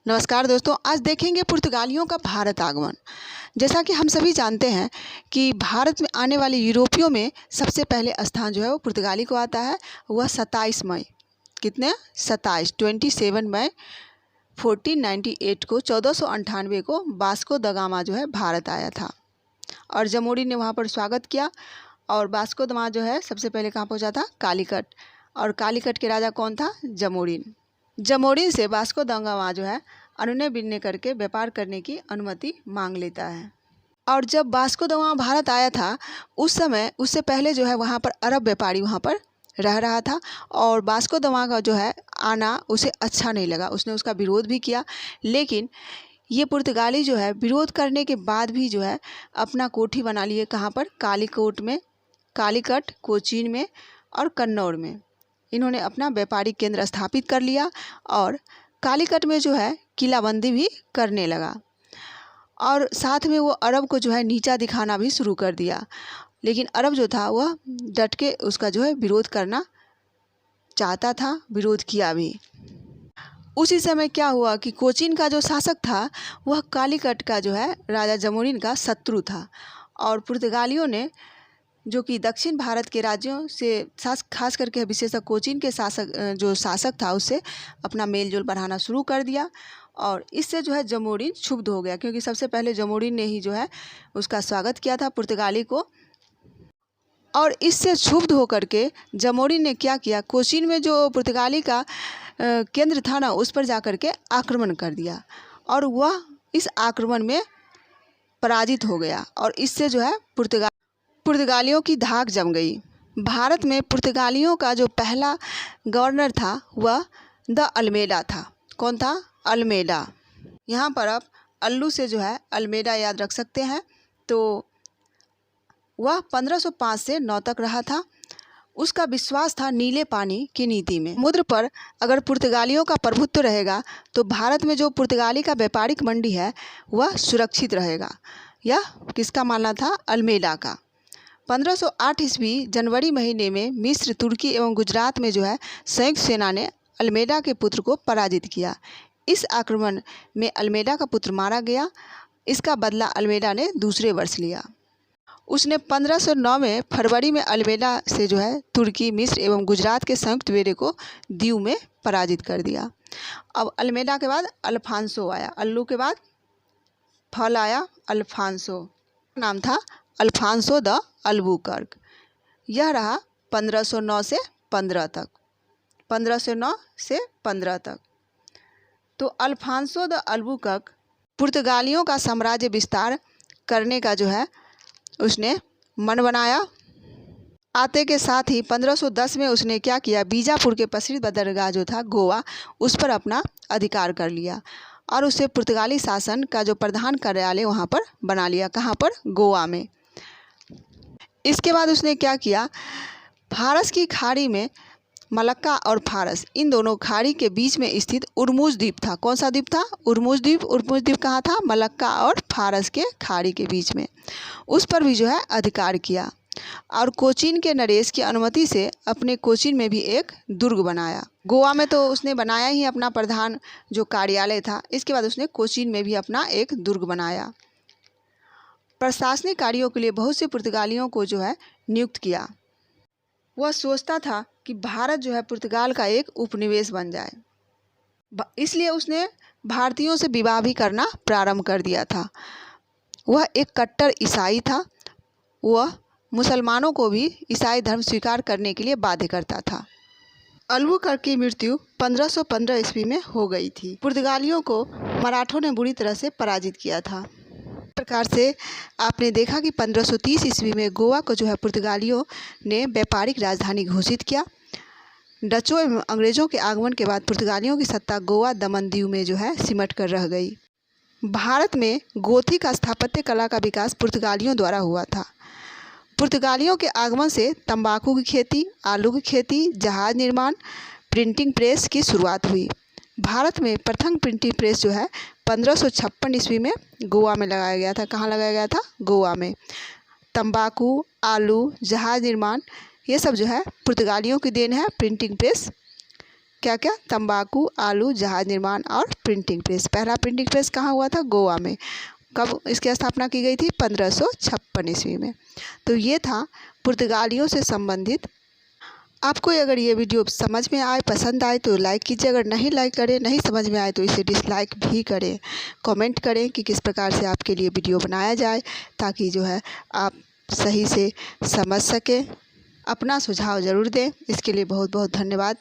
नमस्कार दोस्तों, आज देखेंगे पुर्तगालियों का भारत आगमन। जैसा कि हम सभी जानते हैं कि भारत में आने वाले यूरोपियों में सबसे पहले स्थान जो है वो पुर्तगाली को आता है। वह 27 मई 27 मई 1498 को 1498 को वास्को द गामा जो है भारत आया था और जमोरी ने वहाँ पर स्वागत किया। और वास्को द गामा जो है सबसे पहले कहाँ पहुँचा था? कालीकट। और कालीकट के राजा कौन था? जमोरिन। जमोरिन से वास्को द गामा जो है अनुनय विनय करके व्यापार करने की अनुमति मांग लेता है। और जब वास्को द गामा भारत आया था उस समय उससे पहले जो है वहाँ पर अरब व्यापारी वहाँ पर रह रहा था और वास्को द गामा का जो है आना उसे अच्छा नहीं लगा। उसने उसका विरोध भी किया, लेकिन ये पुर्तगाली जो है विरोध करने के बाद भी जो है अपना कोठी बना लिए। कहाँ पर? कालीकट, कोचीन में और कन्नौर में इन्होंने अपना व्यापारिक केंद्र स्थापित कर लिया और कालीकट में जो है किलाबंदी भी करने लगा और साथ में वो अरब को जो है नीचा दिखाना भी शुरू कर दिया। लेकिन अरब जो था वह डट के उसका जो है विरोध करना चाहता था, विरोध किया भी। उसी समय क्या हुआ कि कोचीन का जो शासक था वह कालीकट का जो है राजा जमोरिन का शत्रु था और पुर्तगालियों ने जो कि दक्षिण भारत के राज्यों से खास करके विशेषतः कोचीन के शासक था उससे अपना मेलजोल बढ़ाना शुरू कर दिया। और इससे जो है जमोरिन क्षुब्ध हो गया, क्योंकि सबसे पहले जमोरिन ने ही जो है उसका स्वागत किया था पुर्तगाली को। और इससे क्षुब्ध होकर के जमोरिन ने क्या किया, कोचीन में जो पुर्तगाली का केंद्र था ना उस पर जाकर के आक्रमण कर दिया और वह इस आक्रमण में पराजित हो गया और इससे जो है पुर्तगालियों की धाक जम गई। भारत में पुर्तगालियों का जो पहला गवर्नर था वह द अल्मेडा था। कौन था? अल्मेडा। यहाँ पर आप अल्लू से जो है अल्मेडा याद रख सकते हैं। तो वह 1505 से 9 तक रहा था। उसका विश्वास था नीले पानी की नीति में। समुद्र पर अगर पुर्तगालियों का प्रभुत्व रहेगा तो भारत में जो पुर्तगाली का व्यापारिक मंडी है वह सुरक्षित रहेगा। यह किसका मानना था? अल्मेडा का। 1508 ईस्वी जनवरी महीने में मिस्र, तुर्की एवं गुजरात में जो है संयुक्त सेना ने अल्मेडा के पुत्र को पराजित किया। इस आक्रमण में अल्मेडा का पुत्र मारा गया। इसका बदला अल्मेडा ने दूसरे वर्ष लिया। उसने 1509 में फरवरी में अल्मेडा से जो है तुर्की, मिस्र एवं गुजरात के संयुक्त बेड़े को दीव में पराजित कर दिया। अब अल्मेडा के बाद अल्फांसो आया। अल्लू के बाद फल आया अल्फांसो। नाम था अल्फांसो द अल्बुकर्क। यह रहा 1509 से 15 तक। 1509 से 15 तक। तो अल्फांसो द अल्बुकर्क पुर्तगालियों का साम्राज्य विस्तार करने का जो है उसने मन बनाया। आते के साथ ही 1510 में उसने क्या किया, बीजापुर के प्रसिद्ध बंदरगाह जो था गोवा, उस पर अपना अधिकार कर लिया और उसे पुर्तगाली शासन का जो प्रधान कार्यालय वहाँ पर बना लिया। कहाँ पर? गोवा में। इसके बाद उसने क्या किया, फारस की खाड़ी में मलक्का और फारस इन दोनों खाड़ी के बीच में स्थित उर्मुज द्वीप था। कौन सा द्वीप था? उर्मुज द्वीप। उर्मुज द्वीप कहाँ था? मलक्का और फारस के खाड़ी के बीच में। उस पर भी जो है अधिकार किया और कोचीन के नरेश की अनुमति से अपने कोचीन में भी एक दुर्ग बनाया। गोवा में तो उसने बनाया ही अपना प्रधान जो कार्यालय था, इसके बाद उसने कोचीन में भी अपना एक दुर्ग बनाया। प्रशासनिक कार्यों के लिए बहुत से पुर्तगालियों को जो है नियुक्त किया। वह सोचता था कि भारत जो है पुर्तगाल का एक उपनिवेश बन जाए, इसलिए उसने भारतीयों से विवाह भी करना प्रारंभ कर दिया था। वह एक कट्टर ईसाई था। वह मुसलमानों को भी ईसाई धर्म स्वीकार करने के लिए बाध्य करता था। अल्बुकर्क की मृत्यु 1515 ईस्वी में हो गई थी। पुर्तगालियों को मराठों ने बुरी तरह से पराजित किया था। इस प्रकार से आपने देखा कि 1530 ईस्वी में गोवा को जो है पुर्तगालियों ने व्यापारिक राजधानी घोषित किया। डचों एवं अंग्रेज़ों के आगमन के बाद पुर्तगालियों की सत्ता गोवा, दमन, दीव में जो है सिमट कर रह गई। भारत में गोथिक स्थापत्य कला का विकास पुर्तगालियों द्वारा हुआ था। पुर्तगालियों के आगमन से तंबाकू की खेती, आलू की खेती, जहाज निर्माण, प्रिंटिंग प्रेस की शुरुआत हुई। भारत में प्रथम प्रिंटिंग प्रेस जो है 1556 ईस्वी में गोवा में लगाया गया था। कहाँ लगाया गया था? गोवा में। तंबाकू, आलू, जहाज निर्माण ये सब जो है पुर्तगालियों की देन है, प्रिंटिंग प्रेस। क्या क्या? तंबाकू, आलू, जहाज निर्माण और प्रिंटिंग प्रेस। पहला प्रिंटिंग प्रेस कहाँ हुआ था? गोवा में। कब इसकी स्थापना की गई थी? 1556 ईस्वी में। तो ये था पुर्तगालियों से संबंधित। आपको अगर ये वीडियो समझ में आए, पसंद आए तो लाइक कीजिए। अगर नहीं लाइक करें, नहीं समझ में आए तो इसे डिसलाइक भी करें। कमेंट करें कि किस प्रकार से आपके लिए वीडियो बनाया जाए, ताकि जो है आप सही से समझ सकें। अपना सुझाव ज़रूर दें। इसके लिए बहुत बहुत धन्यवाद।